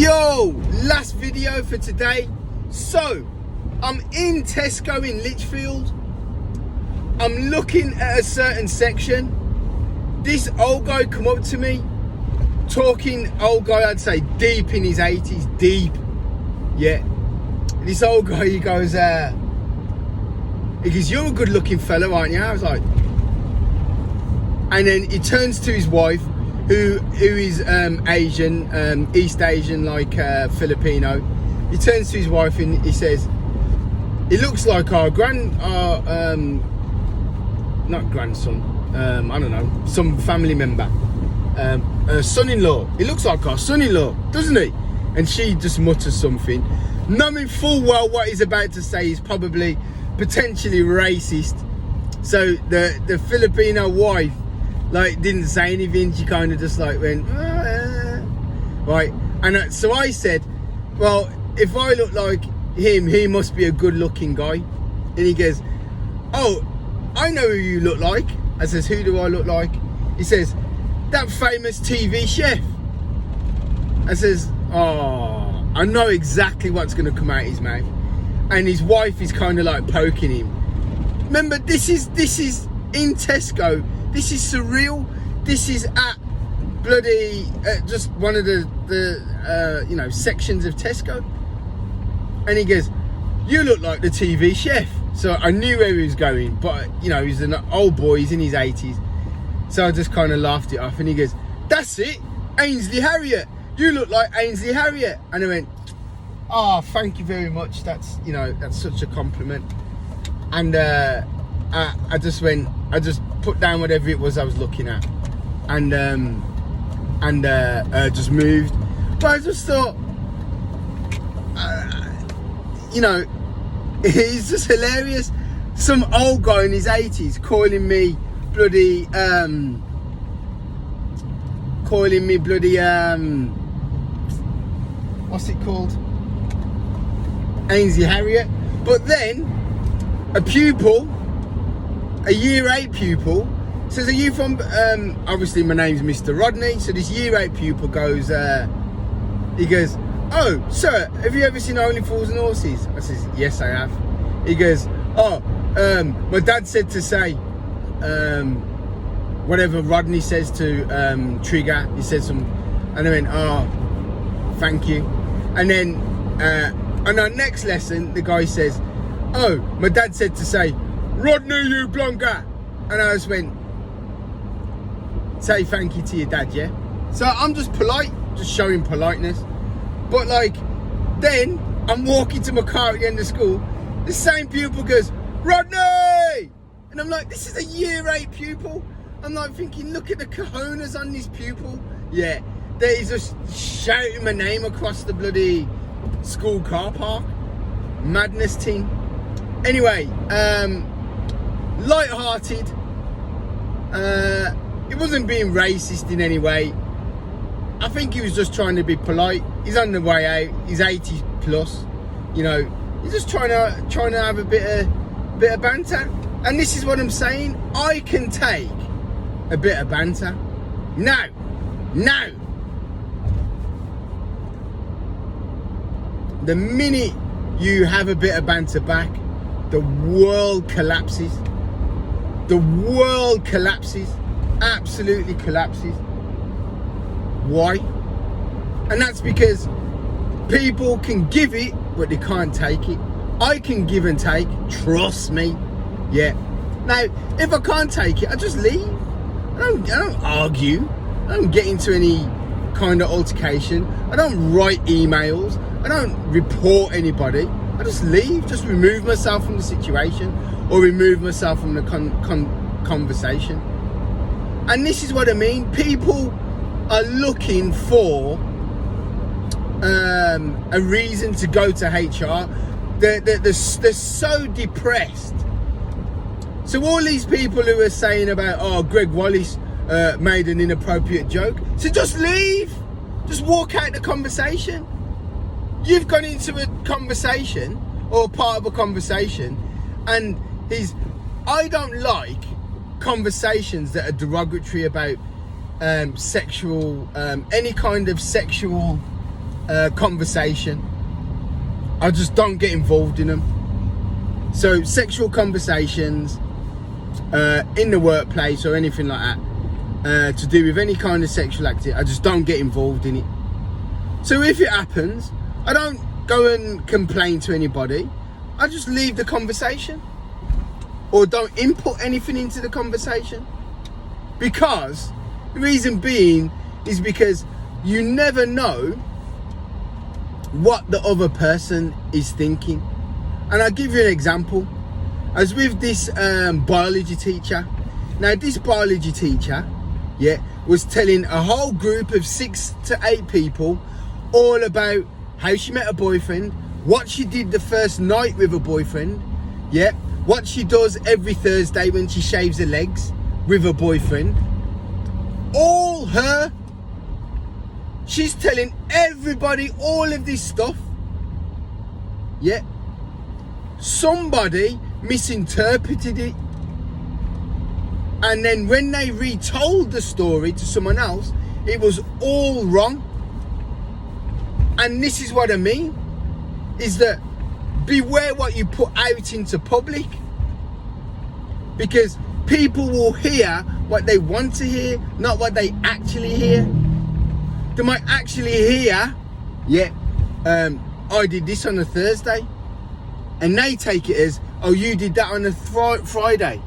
Yo, last video for today. So, I'm in Tesco in Lichfield. I'm looking at a certain section. This old guy come up to me, talking, old guy I'd say deep in his 80s, deep. Yeah. This old guy, he goes, you're a good looking fella, aren't you? I was like, and then he turns to his wife, who is Asian, East Asian, like Filipino. He turns to his wife and he says, "He looks like our not grandson, I don't know, some family member, son-in-law. He looks like our son-in-law, doesn't he?" And she just mutters something, knowing full well what he's about to say is probably potentially racist. So the Filipino wife, like, didn't say anything. She kind of just like went, right. And so I said, well, if I look like him, he must be a good looking guy. And he goes, "Oh, I know who you look like." I says, "Who do I look like?" He says, "That famous TV chef." I says, "Oh, I know exactly what's going to come out his mouth." And his wife is kind of like poking him. Remember, this is in Tesco. This is surreal. This is at bloody just one of the sections of Tesco. And he goes, "You look like the TV chef." So I knew where he was going, but he's an old boy. He's in his 80s. So I just kind of laughed it off. And he goes, "That's it, Ainsley Harriott. You look like Ainsley Harriott." And I went, "Oh, thank you very much. That's such a compliment." And I just put down whatever it was I was looking at, and just moved. But I just thought, it's just hilarious. Some old guy in his 80s calling me bloody what's it called? Ainsley Harriott. But then a pupil, a year 8 pupil, says, "Are you from," obviously my name's Mr. Rodney. So this year 8 pupil goes, he goes, "Oh, sir, have you ever seen Only Fools and Horses?" I says, "Yes, I have." He goes, "Oh, my dad said to say, whatever Rodney says to Trigger." He said some, and I went, "Oh, thank you." And then on our next lesson, the guy says, "Oh, my dad said to say, Rodney, you blonga." And I just went, "Say thank you to your dad, yeah?" So I'm just polite, just showing politeness. But then I'm walking to my car at the end of school. The same pupil goes, "Rodney!" And I'm like, this is a year 8 pupil. I'm like thinking, look at the cojones on this pupil. Yeah, he's just shouting my name across the bloody school car park. Madness team. Anyway, light-hearted. It wasn't being racist in any way. I think he was just trying to be polite. He's on the way out. He's 80 plus. He's just trying to have a bit of banter. And this is what I'm saying. I can take a bit of banter. No. The minute you have a bit of banter back, the world collapses. The world collapses. Absolutely collapses. Why? And that's because people can give it, but they can't take it. I can give and take, trust me. Yeah. Now, if I can't take it, I just leave. I don't argue. I don't get into any kind of altercation. I don't write emails. I don't report anybody. I just leave, just remove myself from the situation, or remove myself from the conversation. And this is what I mean. People are looking for a reason to go to HR. They're so depressed. So all these people who are saying about, "Oh, Greg Wallace made an inappropriate joke," so just leave. Just walk out the conversation. You've gone into a conversation, or part of a conversation, and I don't like conversations that are derogatory about sexual, any kind of sexual conversation. I just don't get involved in them. So sexual conversations in the workplace or anything like that, to do with any kind of sexual activity, I just don't get involved in it. So if it happens, I don't go and complain to anybody. I just leave the conversation, or don't input anything into the conversation. Because the reason being is because you never know what the other person is thinking. And I'll give you an example. I was with this biology teacher. Now this biology teacher, was telling a whole group of 6 to 8 people all about how she met a boyfriend, what she did the first night with a boyfriend, what she does every Thursday when she shaves her legs with a boyfriend. All her. She's telling everybody all of this stuff. Somebody misinterpreted it. And then when they retold the story to someone else, it was all wrong. And this is what I mean, is that beware what you put out into public. Because people will hear what they want to hear, not what they actually hear. They might actually hear, I did this on a Thursday. And they take it as, oh, you did that on a Friday.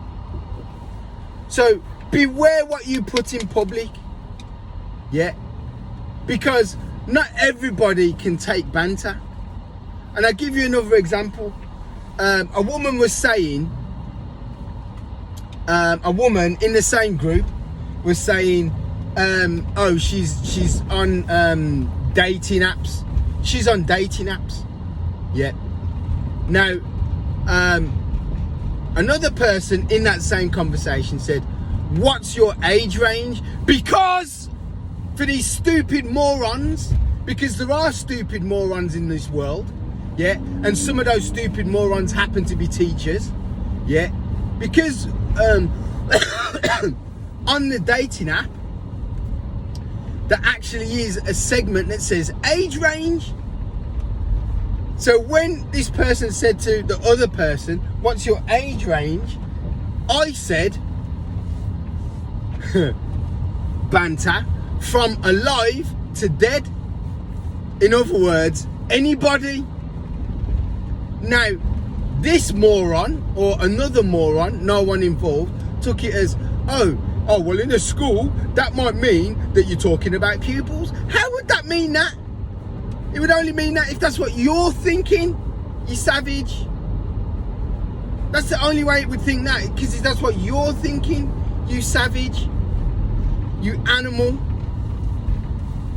So beware what you put in public. Because not everybody can take banter. And I'll give you another example. A woman was saying, a woman in the same group was saying, oh, she's on dating apps. She's on dating apps. Now, another person in that same conversation said, what's your age range? Because for these stupid morons, because there are stupid morons in this world, and some of those stupid morons happen to be teachers, because on the dating app, there actually is a segment that says age range. So when this person said to the other person, what's your age range? I said, banter, from alive to dead. In other words, anybody. Now, this moron or another moron, no one involved, took it as, oh, well, in a school, that might mean that you're talking about pupils. How would that mean that? It would only mean that if that's what you're thinking, you savage. That's the only way it would think that, because if that's what you're thinking, you savage, you animal.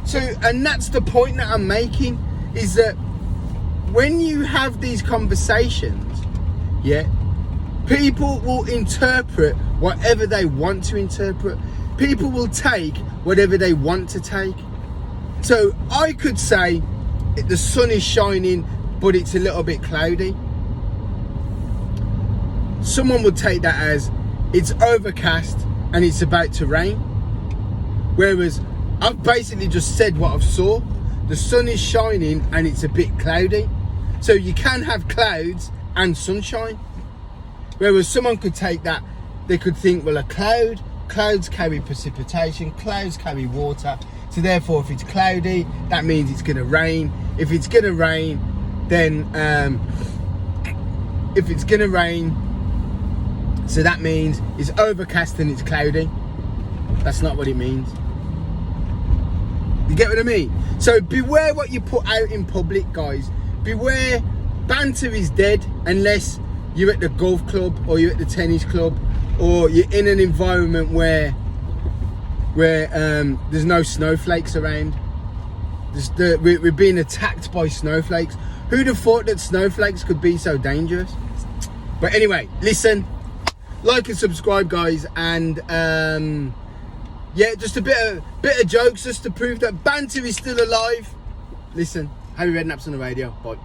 So, and that's the point that I'm making, is that when you have these conversations, people will interpret whatever they want to interpret. People will take whatever they want to take. So I could say, the sun is shining, but it's a little bit cloudy. Someone would take that as it's overcast and it's about to rain. Whereas I've basically just said what I've saw. The sun is shining and it's a bit cloudy. So you can have clouds and sunshine. Whereas someone could take that, they could think, well, clouds carry precipitation, clouds carry water. So therefore, if it's cloudy, that means it's going to rain. If it's going to rain, then so that means it's overcast and it's cloudy. That's not what it means. You get what I mean? So beware what you put out in public, guys. Beware, banter is dead unless you're at the golf club or you're at the tennis club or you're in an environment where there's no snowflakes around. We're being attacked by snowflakes. Who'd have thought that snowflakes could be so dangerous? But anyway, listen, like and subscribe, guys, and just a bit of jokes just to prove that banter is still alive. Listen, Harry Redknapp's on the radio. Bye.